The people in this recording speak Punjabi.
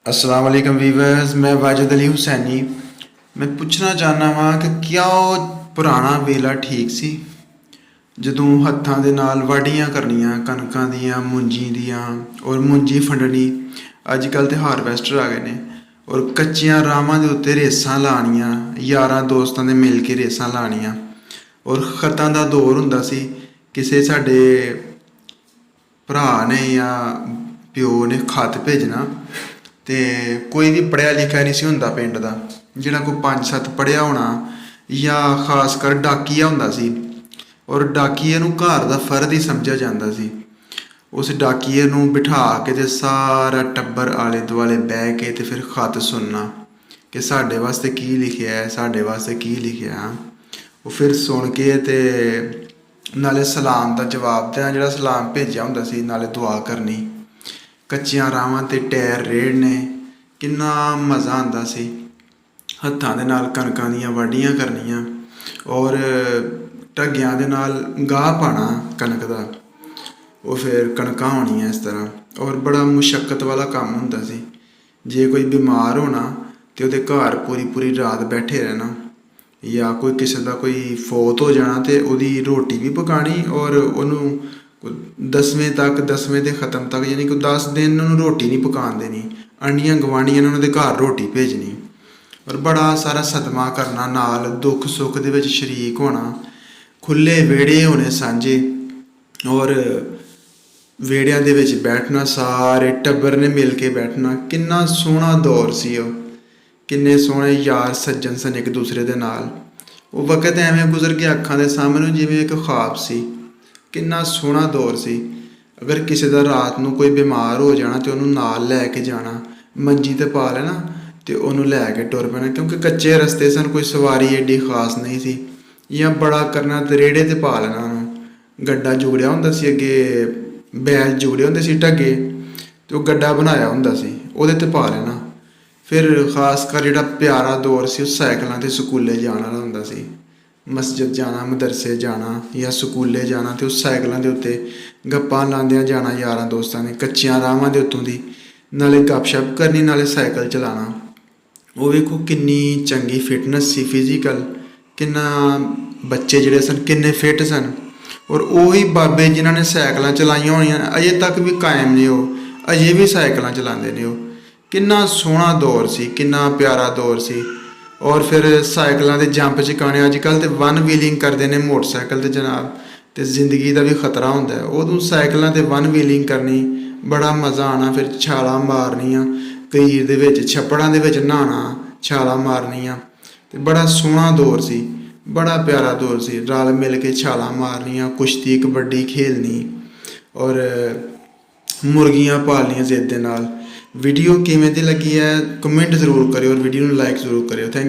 अस्सलाम वालेकुम वीवर्स, मैं वाजिद अली हुसैनी। मैं ਪੁੱਛਣਾ ਚਾਹੁੰਦਾ ਵਾਂ ਕਿ क्या ਉਹ ਪੁਰਾਣਾ ਵੇਲਾ ਠੀਕ ਸੀ ਜਦੋਂ ਹੱਥਾਂ ਦੇ ਨਾਲ ਵਾਢੀਆਂ ਕਰਨੀਆਂ ਕਣਕਾਂ ਦੀਆਂ ਮੁੰਜੀ ਦੀਆਂ ਔਰ ਮੁੰਜੀ ਫੰਡਣੀ। ਅੱਜ ਕੱਲ੍ਹ ਤੇ ਹਾਰਵੈਸਟਰ ਆ ਗਏ ਨੇ ਔਰ ਕੱਚੀਆਂ ਰਾਹਾਂ ਦੇ ਉੱਤੇ ਰੇਸਾਂ ਲਾਉਣੀਆਂ, ਯਾਰਾਂ ਦੋਸਤਾਂ ਦੇ ਮਿਲ ਕੇ ਰੇਸਾਂ ਲਾਉਣੀਆਂ। ਔਰ ਖਤਾਂ ਦਾ ਦੌਰ ਹੁੰਦਾ ਸੀ। ਕਿਸੇ ਸਾਡੇ ਭਰਾ ਨੇ ਜਾਂ ਪਿਓ ਨੇ ਖਤ ਭੇਜਣਾ ਤੇ ਕੋਈ ਵੀ ਪੜ੍ਹਿਆ ਲਿਖਿਆ ਨਹੀਂ ਸੀ ਹੁੰਦਾ ਪਿੰਡ ਦਾ, ਜਿਹੜਾ ਕੋਈ 5-7 ਪੜ੍ਹਿਆ ਹੋਣਾ ਜਾਂ ਖਾਸ ਕਰ ਡਾਕੀਆ ਹੁੰਦਾ ਸੀ। ਔਰ ਡਾਕੀਏ ਨੂੰ ਘਰ ਦਾ ਫਰਦ ਹੀ ਸਮਝਿਆ ਜਾਂਦਾ ਸੀ। ਉਸ ਡਾਕੀਏ ਨੂੰ ਬਿਠਾ ਕੇ ਤੇ ਸਾਰਾ ਟੱਬਰ ਆਲੇ ਦੁਆਲੇ ਬਹਿ ਕੇ ਤੇ ਫਿਰ ਖਤ ਸੁਣਨਾ ਕਿ ਸਾਡੇ ਵਾਸਤੇ ਕੀ ਲਿਖਿਆ ਹੈ, ਸਾਡੇ ਵਾਸਤੇ ਕੀ ਲਿਖਿਆ। ਉਹ ਫਿਰ ਸੁਣ ਕੇ ਤੇ ਨਾਲੇ ਸਲਾਮ ਦਾ ਜਵਾਬ ਦੇਣਾ, ਜਿਹੜਾ ਸਲਾਮ ਭੇਜਿਆ ਹੁੰਦਾ ਸੀ, ਨਾਲੇ ਦੁਆ ਕਰਨੀ। ਕੱਚੀਆਂ ਰਾਹਾਂ 'ਤੇ ਟਾਇਰ ਰੇੜਨੇ, ਕਿੰਨਾ ਮਜ਼ਾ ਆਉਂਦਾ ਸੀ। ਹੱਥਾਂ ਦੇ ਨਾਲ ਕਣਕਾਂ ਦੀਆਂ ਵਾਢੀਆਂ ਕਰਨੀਆਂ ਔਰ ਢੱਗਿਆਂ ਦੇ ਨਾਲ ਗਾਹ ਪਾਉਣਾ ਕਣਕ ਦਾ। ਉਹ ਫਿਰ ਕਣਕਾਂ ਹੋਣੀਆਂ ਇਸ ਤਰ੍ਹਾਂ। ਔਰ ਬੜਾ ਮੁਸ਼ੱਕਤ ਵਾਲਾ ਕੰਮ ਹੁੰਦਾ ਸੀ। ਜੇ ਕੋਈ ਬਿਮਾਰ ਹੋਣਾ ਤਾਂ ਉਹਦੇ ਘਰ ਪੂਰੀ ਪੂਰੀ ਰਾਤ ਬੈਠੇ ਰਹਿਣਾ, ਜਾਂ ਕੋਈ ਕਿਸੇ ਦਾ ਕੋਈ ਫੌਤ ਹੋ ਜਾਣਾ ਤੇ ਉਹਦੀ ਰੋਟੀ ਵੀ ਪਕਾਉਣੀ ਔਰ ਉਹਨੂੰ 10ਵੇਂ ਦੇ ਖ਼ਤਮ ਤੱਕ, ਯਾਨੀ ਕਿ 10 ਦਿਨ ਉਹਨੂੰ ਰੋਟੀ ਨਹੀਂ ਪਕਾਉਣ ਦੇਣੀ। ਆਂਢੀਆਂ ਗਵਾਂਢੀਆਂ ਨੇ ਉਹਨਾਂ ਦੇ ਘਰ ਰੋਟੀ ਭੇਜਣੀ ਔਰ ਬੜਾ ਸਾਰਾ ਸਦਮਾ ਕਰਨਾ, ਨਾਲ ਦੁੱਖ ਸੁੱਖ ਦੇ ਵਿੱਚ ਸ਼ਰੀਕ ਹੋਣਾ। ਖੁੱਲ੍ਹੇ ਵਿਹੜੇ ਹੋਣੇ ਸਾਂਝੇ ਔਰ ਵਿਹੜਿਆਂ ਦੇ ਵਿੱਚ ਬੈਠਣਾ, ਸਾਰੇ ਟੱਬਰ ਨੇ ਮਿਲ ਕੇ ਬੈਠਣਾ। ਕਿੰਨਾ ਸੋਹਣਾ ਦੌਰ ਸੀ ਉਹ। ਕਿੰਨੇ ਸੋਹਣੇ ਯਾਰ ਸੱਜਣ ਸਨ ਇੱਕ ਦੂਸਰੇ ਦੇ ਨਾਲ। ਉਹ ਵਕਤ ਐਵੇਂ ਗੁਜ਼ਰ ਗਿਆ ਅੱਖਾਂ ਦੇ ਸਾਹਮਣੇ ਜਿਵੇਂ ਇੱਕ ਖ਼ਾਬ ਸੀ। ਕਿੰਨਾ ਸੋਹਣਾ ਦੌਰ ਸੀ। ਅਗਰ ਕਿਸੇ ਦਾ ਰਾਤ ਨੂੰ ਕੋਈ ਬਿਮਾਰ ਹੋ ਜਾਣਾ ਤੇ ਉਹਨੂੰ ਨਾਲ ਲੈ ਕੇ ਜਾਣਾ, ਮੰਜੀ 'ਤੇ ਪਾ ਲੈਣਾ ਤੇ ਉਹਨੂੰ ਲੈ ਕੇ ਟੁਰ ਪੈਣਾ, ਕਿਉਂਕਿ ਕੱਚੇ ਰਸਤੇ ਸਨ, ਕੋਈ ਸਵਾਰੀ ਐਡੀ ਖਾਸ ਨਹੀਂ ਸੀ। ਜਾਂ ਬੜਾ ਕਰਨਾ ਤੇ ਰੇੜੇ 'ਤੇ ਪਾ ਲੈਣਾ ਉਹਨੂੰ। ਗੱਡਾ ਜੁੜਿਆ ਹੁੰਦਾ ਸੀ, ਅੱਗੇ ਬੈਲ ਜੁੜੇ ਹੁੰਦੇ ਸੀ ਢੱਗੇ, ਅਤੇ ਉਹ ਗੱਡਾ ਬਣਾਇਆ ਹੁੰਦਾ ਸੀ, ਉਹਦੇ 'ਤੇ ਪਾ ਲੈਣਾ। ਫਿਰ ਖਾਸ ਕਰ ਜਿਹੜਾ ਪਿਆਰਾ ਦੌਰ ਸੀ, ਉਹ ਸਾਈਕਲਾਂ 'ਤੇ ਸਕੂਲੇ ਜਾਣ ਵਾਲਾ ਹੁੰਦਾ ਸੀ। ਮਸਜਿਦ ਜਾਣਾ, ਮਦਰਸੇ ਜਾਣਾ ਜਾਂ ਸਕੂਲੇ ਜਾਣਾ ਤੇ ਉਹ ਸਾਈਕਲਾਂ ਦੇ ਉੱਤੇ ਗੱਪਾਂ ਲਾਉਂਦਿਆਂ ਜਾਣਾ ਯਾਰਾਂ ਦੋਸਤਾਂ ਨੇ, ਕੱਚੀਆਂ ਰਾਹਾਂ ਦੇ ਉੱਤੋਂ ਦੀ, ਨਾਲੇ ਗੱਪਸ਼ਪ ਕਰਨੀ ਨਾਲੇ ਸਾਈਕਲ ਚਲਾਉਣਾ। ਉਹ ਵੇਖੋ ਕਿੰਨੀ ਚੰਗੀ ਫਿਟਨੈਸ ਸੀ ਫਿਜ਼ੀਕਲ। ਕਿੰਨਾ ਬੱਚੇ ਜਿਹੜੇ ਸਨ ਕਿੰਨੇ ਫਿੱਟ ਸਨ। ਔਰ ਉਹੀ ਬਾਬੇ ਜਿਨ੍ਹਾਂ ਨੇ ਸਾਈਕਲਾਂ ਚਲਾਈਆਂ ਹੋਣੀਆਂ ਅਜੇ ਤੱਕ ਵੀ ਕਾਇਮ ਨੇ, ਉਹ ਅਜੇ ਵੀ ਸਾਈਕਲਾਂ ਚਲਾਉਂਦੇ ਨੇ। ਉਹ ਕਿੰਨਾ ਸੋਹਣਾ ਦੌਰ ਸੀ, ਕਿੰਨਾ ਪਿਆਰਾ ਦੌਰ ਸੀ। ਔਰ ਫਿਰ ਸਾਈਕਲਾਂ ਦੇ ਜੰਪ ਚਕਾਉਣੇ। ਅੱਜ ਕੱਲ੍ਹ ਤਾਂ 1 ਵੀਲਿੰਗ ਕਰਦੇ ਨੇ ਮੋਟਰਸਾਈਕਲ 'ਤੇ ਜਨਾਬ, ਅਤੇ ਜ਼ਿੰਦਗੀ ਦਾ ਵੀ ਖਤਰਾ ਹੁੰਦਾ ਹੈ। ਉਦੋਂ ਸਾਈਕਲਾਂ 'ਤੇ 1 ਵੀਲਿੰਗ ਕਰਨੀ, ਬੜਾ ਮਜ਼ਾ ਆਉਣਾ। ਫਿਰ ਛਾਲਾਂ ਮਾਰਨੀਆਂ ਕਹੀਰ ਦੇ ਵਿੱਚ, ਛੱਪੜਾਂ ਦੇ ਵਿੱਚ ਨਹਾਉਣਾ, ਛਾਲਾਂ ਮਾਰਨੀਆਂ। ਅਤੇ ਬੜਾ ਸੋਹਣਾ ਦੌਰ ਸੀ, ਬੜਾ ਪਿਆਰਾ ਦੌਰ ਸੀ। ਰਲ ਮਿਲ ਕੇ ਛਾਲਾਂ ਮਾਰਨੀਆਂ, ਕੁਸ਼ਤੀ ਕਬੱਡੀ ਖੇਡਣੀ ਔਰ ਮੁਰਗੀਆਂ ਪਾਲਣੀਆਂ ਜ਼ਿੱਦ ਦੇ ਨਾਲ। ਵੀਡੀਓ ਕਿਵੇਂ ਦੀ ਲੱਗੀ ਹੈ ਕਮੈਂਟ ਜ਼ਰੂਰ ਕਰਿਓ ਔਰ ਵੀਡੀਓ ਨੂੰ ਲਾਈਕ ਜ਼ਰੂਰ ਕਰਿਓ। ਥੈਂਕ